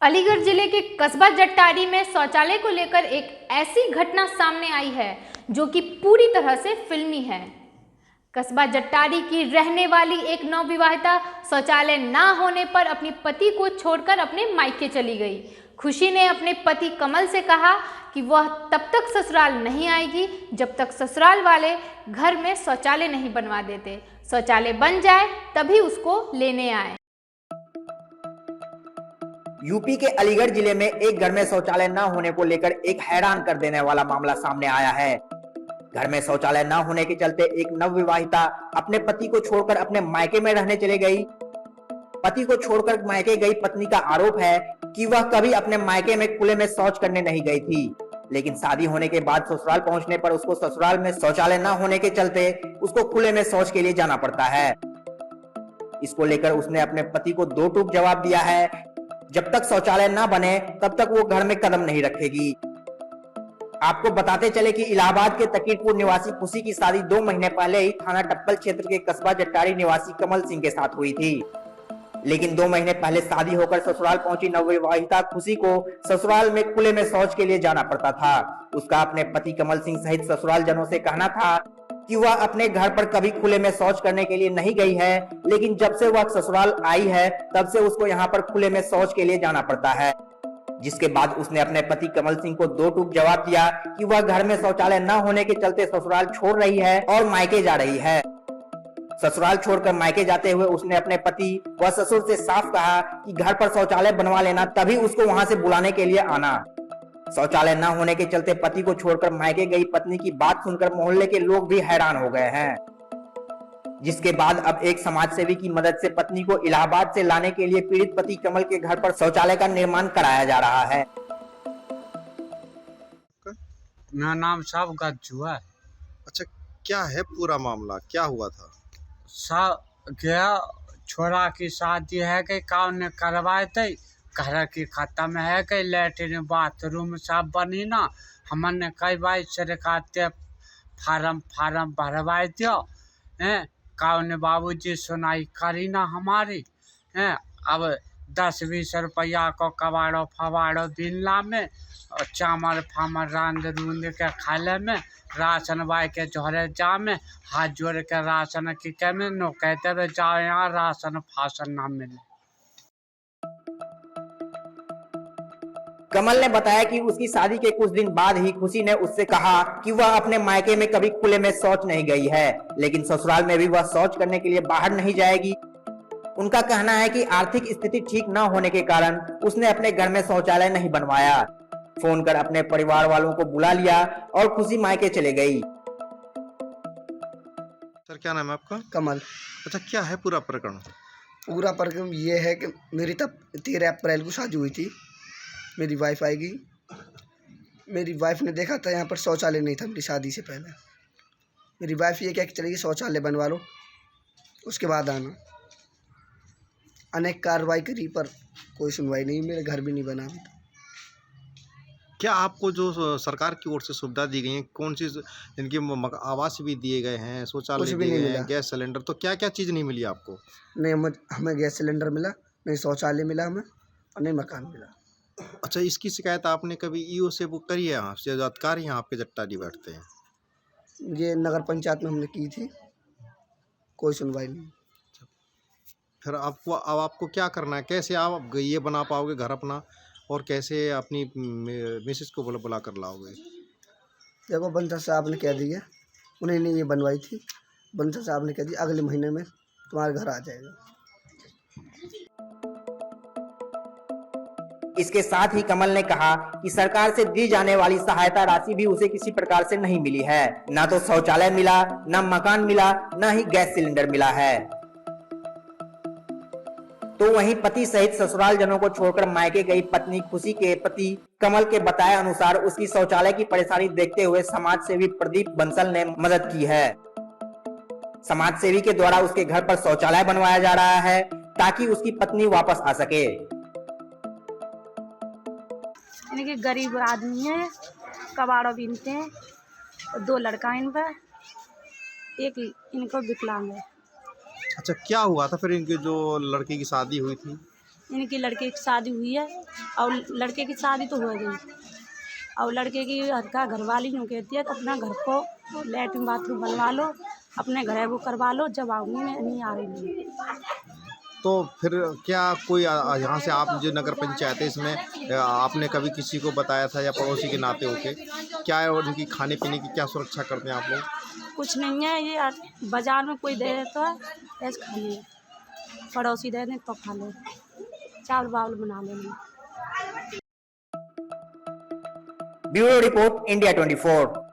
अलीगढ़ जिले के कस्बा जट्टारी में शौचालय को लेकर एक ऐसी घटना सामने आई है जो कि पूरी तरह से फिल्मी है। कस्बा जट्टारी की रहने वाली एक नवविवाहिता शौचालय ना होने पर अपने पति को छोड़कर अपने मायके चली गई। खुशी ने अपने पति कमल से कहा कि वह तब तक ससुराल नहीं आएगी जब तक ससुराल वाले घर में शौचालय नहीं बनवा देते। शौचालय बन जाए तभी उसको लेने आए। यूपी के अलीगढ़ जिले में एक घर में शौचालय न होने को लेकर एक हैरान कर देने वाला मामला सामने आया है। घर में शौचालय न होने के चलते एक नवविवाहिता अपने पति को छोड़कर अपने मायके में रहने चले गई। पति को छोड़कर मायके गई पत्नी का आरोप है कि वह कभी अपने मायके में खुले में शौच करने नहीं गई थी, लेकिन शादी होने के बाद ससुराल पहुंचने पर उसको ससुराल में शौचालय न होने के चलते उसको खुले में शौच के लिए जाना पड़ता है। इसको लेकर उसने अपने पति को दो टूक जवाब दिया है। जब तक शौचालय ना बने तब तक वो घर में कदम नहीं रखेगी। आपको बताते चले कि इलाहाबाद के तकीरपुर निवासी खुशी की शादी 2 महीने पहले ही थाना टप्पल क्षेत्र के कस्बा जट्टारी निवासी कमल सिंह के साथ हुई थी, लेकिन 2 महीने पहले शादी होकर ससुराल पहुंची नवविवाहिता खुशी को ससुराल में खुले में शौच के लिए जाना पड़ता था। उसका अपने पति कमल सिंह सहित ससुराल जनों से कहना था कि वह अपने घर पर कभी खुले में शौच करने के लिए नहीं गई है, लेकिन जब से वह ससुराल आई है तब से उसको यहाँ पर खुले में शौच के लिए जाना पड़ता है। जिसके बाद उसने अपने पति कमल सिंह को दो टूक जवाब दिया कि वह घर में शौचालय न होने के चलते ससुराल छोड़ रही है और मायके जा रही है। ससुराल छोड़कर मायके जाते हुए उसने अपने पति व ससुर से साफ कहा कि घर पर शौचालय बनवा लेना, तभी उसको वहां से बुलाने के लिए आना। शौचालय न होने के चलते पति को छोड़कर मायके गई पत्नी की बात सुनकर मोहल्ले के लोग भी हैरान हो गए हैं। जिसके बाद अब एक समाजसेवी की मदद से पत्नी को इलाहाबाद से लाने के लिए पीड़ित पति कमल के घर पर शौचालय का निर्माण कराया जा रहा है। मेरा नाम साहब गज्जू है। अच्छा, क्या है पूरा मामला, क्या हुआ था? सब गया छोरा की शादी है कि कौन ने करवाए थे, घर की खत्म है कि लेटरिन बाथरूम सब बनी ना, हमने कई बार सरकार ते फार्म भरवाए दियो हैं, कौन बाबूजी सुनाई करी ना हमारी हैं। अब 10-20 रुपया को कबाड़ो फवाड़ो बिनला में और चावल फामर रांध रूंध के खाले में राशन बाई के झोरे जा में हाथ जोड़ के राशन की कमी नो कहते हुए जाओ यहाँ राशन फासन ना मिले। कमल ने बताया कि उसकी शादी के कुछ दिन बाद ही खुशी ने उससे कहा कि वह अपने मायके में कभी खुले में शौच नहीं गई है, लेकिन ससुराल में भी वह शौच करने के लिए बाहर नहीं जाएगी। उनका कहना है कि आर्थिक स्थिति ठीक न होने के कारण उसने अपने घर में शौचालय नहीं बनवाया। फोन कर अपने परिवार वालों को बुला लिया और खुशी मायके चले गई। सर, क्या नाम है आपका? कमल। अच्छा, क्या है पूरा प्रकरण? पूरा प्रकरण ये है कि मेरी तब 13 अप्रैल को शादी हुई थी। मेरी वाइफ आएगी, मेरी वाइफ ने देखा था यहाँ पर शौचालय नहीं था मेरी शादी से पहले। मेरी वाइफ ये कह के चली गई शौचालय बनवा लो, उसके बाद आना। अनेक कार्रवाई करी पर कोई सुनवाई नहीं, मेरा घर भी नहीं बना अभी तक। क्या आपको जो सरकार की ओर से सुविधा दी गई है, कौन सी इनकी आवास भी दिए गए हैं, शौचालय कुछ भी दिए नहीं गए मिला। हैं, गैस सिलेंडर, तो क्या क्या चीज़ नहीं मिली आपको? नहीं हमें गैस सिलेंडर मिला, नहीं शौचालय मिला हमें, और नहीं मकान मिला। अच्छा, इसकी शिकायत आपने कभी ईओ से वो करी है? आपसे जो अधिकारी यहाँ आपके जट्टारी बैठते हैं? ये नगर पंचायत में हमने की थी, कोई सुनवाई नहीं। फिर अब आपको क्या करना है? कैसे आप ये बना पाओगे घर अपना, और कैसे अपनी मिसेस को बुला कर लाओगे? देखो, बंसल साहब ने कह दिया, उन्हीं ने ये बनवाई थी, बंसल साहब ने कह दिया अगले महीने में तुम्हारे घर आ जाएगा। इसके साथ ही कमल ने कहा कि सरकार से दी जाने वाली सहायता राशि भी उसे किसी प्रकार से नहीं मिली है। न तो शौचालय मिला, न मकान मिला, न ही गैस सिलेंडर मिला है। तो वहीं पति सहित ससुराल जनों को छोड़कर मायके गई पत्नी खुशी के पति कमल के बताए अनुसार उसकी शौचालय की परेशानी देखते हुए समाज सेवी प्रदीप बंसल ने मदद की है। समाज सेवी के द्वारा उसके घर पर शौचालय बनवाया जा रहा है ताकि उसकी पत्नी वापस आ सके। इनके गरीब आदमी है, कबाड़ो बीनते हैं, और 2 लड़का इन पर, एक इनको विकलांग है। अच्छा, क्या हुआ था फिर इनके जो लड़के की शादी हुई थी? इनकी लड़के की शादी हुई है और लड़के की शादी तो हो गई और लड़के की का घरवाली यूँ कहती है तो अपना घर को लैट्रिन बाथरूम बनवा लो, अपने घर वो करवा लो, जब आऊँगी मैं नहीं आ रही नहीं। तो फिर क्या कोई यहाँ से आप जो नगर पंचायत है इसमें आपने कभी किसी को बताया था या पड़ोसी के नाते होके क्या है उनकी खाने पीने की क्या सुरक्षा करते हैं आप लोग? कुछ नहीं है, ये बाजार में कोई दे देता है ऐसे खा ले, पड़ोसी दे दें तो खा ले, चावल बावल बना लेंगे। Bureau report, India 24।